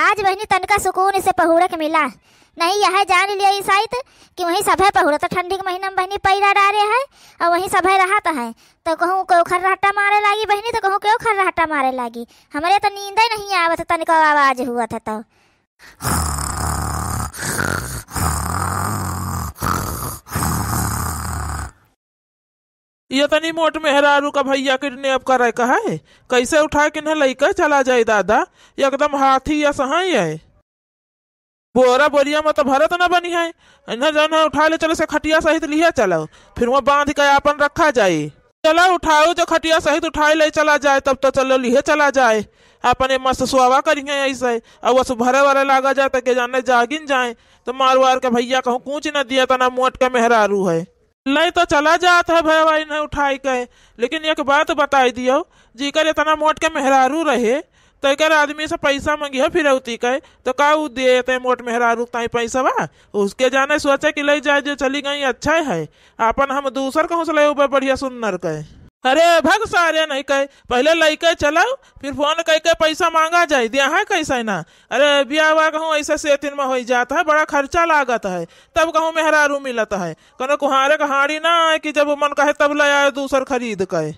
आज बहनी तनका सुकून से पहुड़ के मिला। नहीं यह जान लिया इस साइत कि वहीं सभे पहुड़ तो ठंडी के महीना में बहनी पैरा डारे है और वहीं सभे रहता है। तो कहूँ क्यों खर्राटा मारे लागी बहनी, तो कहूँ क्यों खर्राटा मारे लागी। हमारे तो नींद ही नहीं आवत, तनिका आवाज हुआ था। तो ये तनी मोट मेहरारू का भैया किडनैप करे का है, कैसे उठा के न लइका चला जाए दादा। एकदम हाथी या सहाय है, बोरा बोरिया में तो भरत न बनी है। इन्हें जन उठा ले चलो से खटिया सहित लिया चलो, फिर वहाँ बांध के अपन रखा जाए। चलो उठाओ जो खटिया सहित उठाए ले चला जाए, तब तो चलो लिहे चला जाए। अपने मस्त सुहावा करेंगे ऐसे, और वह भरे वाले लागा जाता के जाने जागिन जाए। तो मारवार के भैया कहूँ कूच न दिया तना मोट का मेहरारू है। नहीं तो चला जाता है भैया भाई नहीं उठाई के। लेकिन एक बात बताई दियो, जीकर इतना मोट के मेहरारू रहे तो एक आदमी से पैसा मंगी फिर उती के तो का देते मोट मेहरारू ताई पैसा बा उसके जाने सोचे कि ले जाए जो चली गई अच्छा है। अपन हम दूसर कहूँ से ले ऊपर बढ़िया सुनर के। अरे भग सारे नहीं कहे, पहले लइके चलाओ फिर फोन कह के पैसा मांगा जाए दिया है कैसे ना। अरे ब्याह कहूँ ऐसे सेतिन में हो जाता है, बड़ा खर्चा लागत है, तब कहूँ मेहरारू मिलता है। कहना कुहारे कहाड़ी ना है कि जब मन कहे तब ले आए दूसर खरीद के।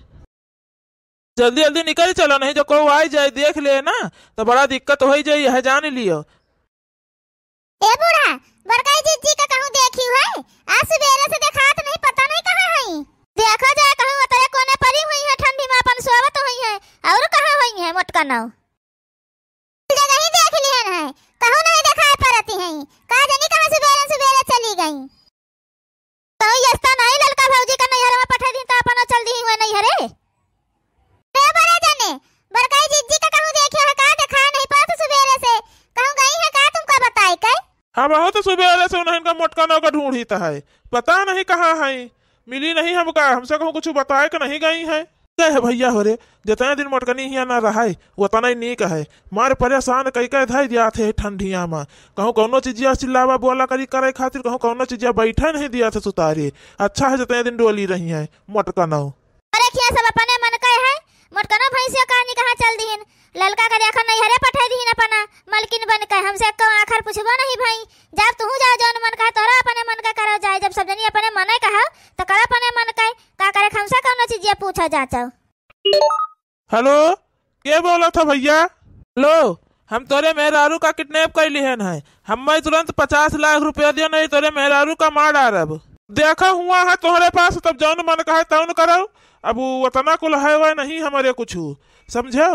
जल्दी जल्दी निकल चलो, नहीं जो कोई आ जाए देख ले ना तो बड़ा दिक्कत हो जाए, यह जान लियो। ए बूढ़ा बड़काई जीजी का कहूँ देखी है, आज सवेरे से देखात नहीं, पता नहीं कहाँ है। देखो जाए कहूँ तेरे कोने पड़ी हुई है ठंडी में अपन सोवत हुई है, और कहाँ हुई है मोटका नाव जगह ही देख लिया है, कहूँ नहीं दिखाई पड़ती है। कहा जानी कहाँ सवेरे सवेरे चली गई। तो यस्ता नहीं ललका भौजी का नैहर में पठा दी तो अपन चल दी हुए नहीं हरे। रे बड़े जाने बड़काई जीजी का कहूँ देखियो है, कहा देखा नहीं पात सवेरे से, कहूँ गई है का तुमका बताई के। हाँ बहुत सवेरे से उन्हें इनका मोटका नाव का ढूंढीता है, पता नहीं कहाँ है, मिली नहीं हमका। हमसे कहूँ कुछ बताए कि नहीं गई है। क्या है भैया हो रे, जितने दिन मोटकनी हिया ना रहा है उतना ही नीक है। मार परेशान कई कई धाई दिया थे ठंडिया में, कहूँ कौनो चीजिया चिल्लावा बोला करी करे खातिर, कहूँ कौनो चीजिया बैठे नहीं दिया थे सुतारी। अच्छा है जितने दिन डोली रही है मोटका नाव। अरे क्या सब अपने मन का है, मोटकना भैंसिया कहानी कहाँ चल दीन, ललका का देखा नहीं हरे पठा दीन अपना मलकिन बन के। हमसे को आखिर पूछबो नहीं भाई, जब तू जाओ जौन मन का तोरा अपने मन का करो जाए, जब सब जनी अपने मन कहा तो कर अपने मन का करे। हमसे कौनो चीज ये पूछा जाचो। हेलो क्या बोला था भैया। लो हम तोरे मेहरारू का किडनैप कर लिहन है, हम तुरंत 50 लाख रुपया दियो, नहीं तोरे मेहरारू का मार डारब। देखा हुआ है तुम्हारे पास, तब जौन मन का है तौन करो। अब उतना कुल है वह नहीं हमारे कुछ समझो,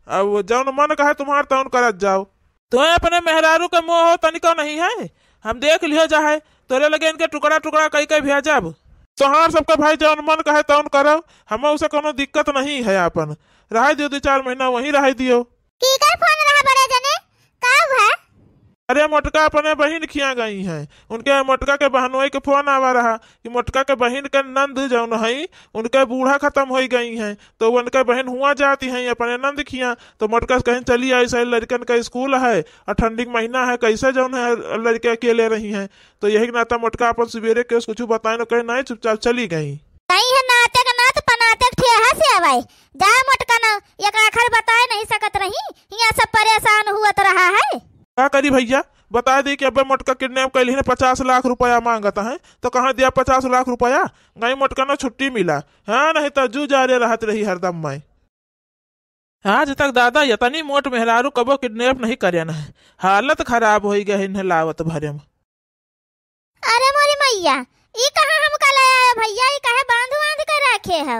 अब जौन मन का है तुम्हार तौन करत जाओ। तुम्हें अपने मेहरारू के मोह हो तनिको नहीं है, हम देख लियो जाए तोरे लगे इनके टुकड़ा टुकड़ा कई कई भेजब। तोहार सबका भाई जौन मन का है तौन करो, हमें उसे कोनो दिक्कत नहीं है। अपन रह दियो 2-4 महीना वहीं रह दियो। की कर फोन रहा बड़े जने का है। अरे मोटका अपने बहन खिया गई हैं, उनके मोटका के बहनोई के फोन आवा रहा कि मोटका के बहन के नंद जौन है उनके बूढ़ा खत्म हो गई हैं, तो उनके बहन हुआ जाती हैं अपने नंद खिया। तो मोटका कहीं चली आई सही, लड़कन का स्कूल है और ठंडी का महीना है, कैसे जौन है लड़के अकेले रही हैं। तो यही नाता मोटका अपन सवेरे के कुछ बताए न कहीं नहीं, चुपचाप चली गई। नहीं है नाते का नात पनाते ठेहा से आवाई जा मोटका ना, एक आखिर बताए नहीं सकत रही, यहाँ सब परेशान हुआ तो रहा है। क्या करी भैया बता दी कि अब मोटका किडनैप कर ली 50 लाख रुपया मांगता है, तो कहाँ दिया 50 लाख रुपया। गई मोटका ना छुट्टी मिला, हाँ नहीं तो जू जारे रहत रही हरदम मैं। आज तक दादा यतनी मोट मेहरारू कबो किडनैप नहीं करे न है, हालत खराब हो गई इन्हें लावत भरे में। अरे मोरी मैया ये कहाँ हम कल आया भैया, ये कहे बांध बांध कर रखे है।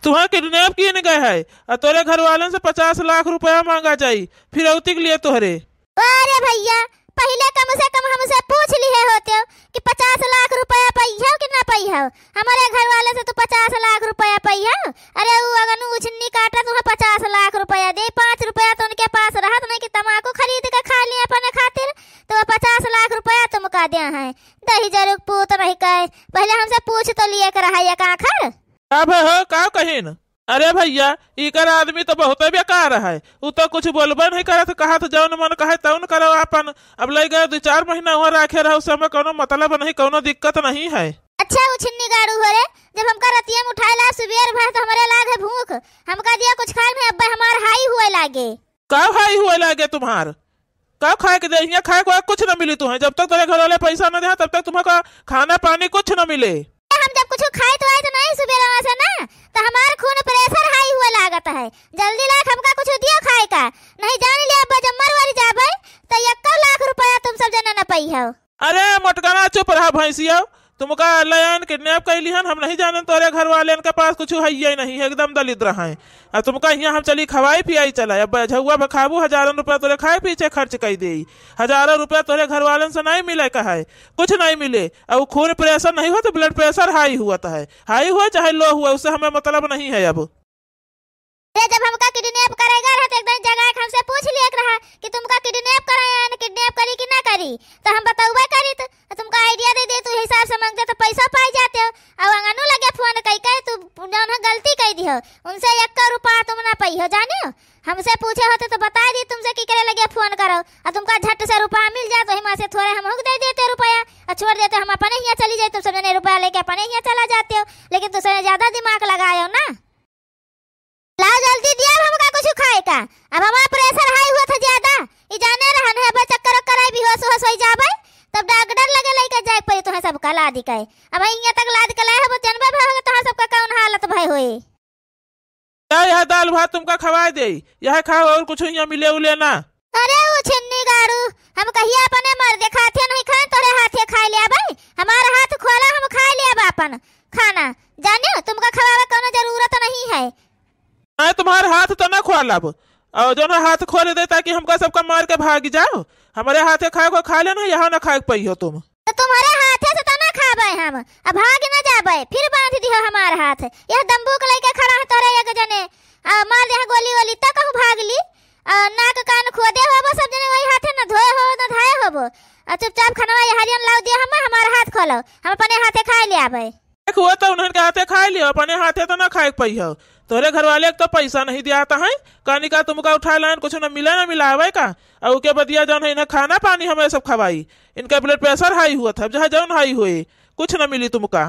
तुम्हें किडनैप किए न गए है और तोरे घर वाले से 50 लाख रुपया मांगा जाये फिर अवती के लिए तोहरे। अरे भैया पहले कम से कम हमसे पूछ लिए होते हो कि 50 लाख रुपया पई हो कि ना पई हो। हमारे घर वाले से तो 50 लाख रुपया पई हो। अरे वो अगर उछन्नी काटा तुम्हें 50 लाख रुपया दे, 5 रुपया तो उनके पास रहा तो नहीं कि तम्बाकू खरीद के खा लिया अपने खातिर, तो 50 लाख रुपया तुम का दिया है। दही जरूर पूत नहीं कहे, पहले हमसे पूछ तो लिए कर रहा है आखिर अब हो का कहीं। अरे भैया इकर आदमी तो बहुत बेकार है, वो तो कुछ बोलबे नहीं करे, तो कहा तो जौन मन कहे तौन करो अपन। अब ले गए 2-4 महीना हुआ रखे रहो, उसमें कोनो मतलब नहीं, कोनो दिक्कत नहीं है। अच्छा उछन्नी गाड़ू हो रे, जब हमका रतिया में उठाए ला सुबेर भर तो हमारे लागे भूख, हमका दिया कुछ खाए में अब हमार हाई हुए लागे। का हाई हुए लागे तुम्हार। का खाए के दे? यहाँ खाए को कुछ न मिली तुम्हें। जब तक तेरे घर वाले पैसा न दे तब तक तुम्हें खाना पानी कुछ न मिले। हम जब कुछ खाए तो आए तो नहीं सुबह से ना, तो हमारा खून प्रेशर हाई हुआ लागत है। जल्दी लाख हमका कुछ दियो खाए का, नहीं जान लिया अब्बा जब मरवारी जाबे तो 1 लाख रुपया तुम सब जना न पाई हो। अरे मोटकाना चुप रहा भैंसिया, तुमका लयन किडनैप कैली हन, हम नहीं जाने तोरे घर वाले के पास कुछ है ही नहीं, एकदम दलित रहा है। और तुमका यहाँ हम चली खवाई पियाई चला, अब झुआ बखाबू हजारों रुपया तोरे खाए पीछे खर्च कर दे। हजारों रुपया तोरे घर वालन से नहीं मिले का है, कुछ नहीं मिले। अब खून प्रेशर नहीं हुआ तो ब्लड प्रेशर हाई हुआ है, हाई हुआ चाहे लो हुआ उससे हमें मतलब नहीं है। अब जब हमका किडनैप करेगा रहा तो एकदम जगह हमसे पूछ लिया रहा कि तुमका किडनैप कराया न, किडनैप करी कि ना करी, तो हम बताऊबे करी तो तुमका आइडिया दे तू हिसाब से मांगते तो पैसा पाई जाते हो। अब अंगनू लगे फोन कई तू जौन गलती कई दी हो उनसे 1 रुपया तुम ना पाई हो, जाने हो। हमसे पूछे होते तो बता दी तुमसे की करे लगे फोन करो, और तुमका झट से रुपया मिल जाए तो हिमा से थोड़े हम दे देते रुपया और छोड़ देते, हम अपने यहाँ चली जाए, तुम सबने रुपया लेके अपने यहाँ चला जाते हो। लेकिन तुमने ज्यादा दिमाग लगाए हो ना। लाओ जल्दी दिया हमका कुछ खाए का, अब हमारा प्रेशर हाई हुआ था ज्यादा, ई जाने रहन है बे चक्कर कराई बेहोश होश हो जाबे तब डॉक्टर लगे लेके जाए पड़ी तुहे सब का लाद के। अब यहाँ तक लाद के लाए हो जनबे भे हो तोहां सबका कौन हालत भई होई। यह दाल भात तुमका खवा दे, यह खाओ और कुछ यहाँ मिले उले ना। अरे वो छिन्नी गाड़ू, हम कहिए अपने मर्दे खाते नहीं खाए तोरे हाथे खा लिया भाई, हमारा हाथ खोला हम खा लिया अपन खाना, जाने तुमका खवावे कोनो जरूरत नहीं है। मैं तुम्हारे हाथ तो ना खोलब, और जो ना हाथ खोल दे ताकि हमका सबका मार के भाग जाओ। हमारे हाथे खाए को खा लेना, यहाँ ना खाए पाई हो तुम। तो तुम्हारे हाथे से तो ना खाबे हम, अब भाग ना जाबे, फिर बांध दियो हमारे हाथ। यह दंबूक लेके खड़ा है तोरे एक जने, मार दे गोली वोली तो कहूं भाग ली, नाक कान खोदे हो सब जने वही हाथे ना धोए हो ना धाए हो, चुपचाप खनवा हरियन लाओ दिया हम हमारे हाथ खोलो, हम अपने हाथे खा ले आबे। हुआ तो उन्होंने हाथे खा लियो, अपने हाथे तो ना खाए पाई हो। तोरे घर वाले तो पैसा नहीं दिया था है, कहानी का तुमका उठा लान कुछ न मिला ना मिला है का, और के बदिया जौन है ना खाना पानी हमें सब खवाई। इनका ब्लड प्रेशर हाई हुआ था, जहाँ जौन हाई हुए कुछ न मिली तुमका।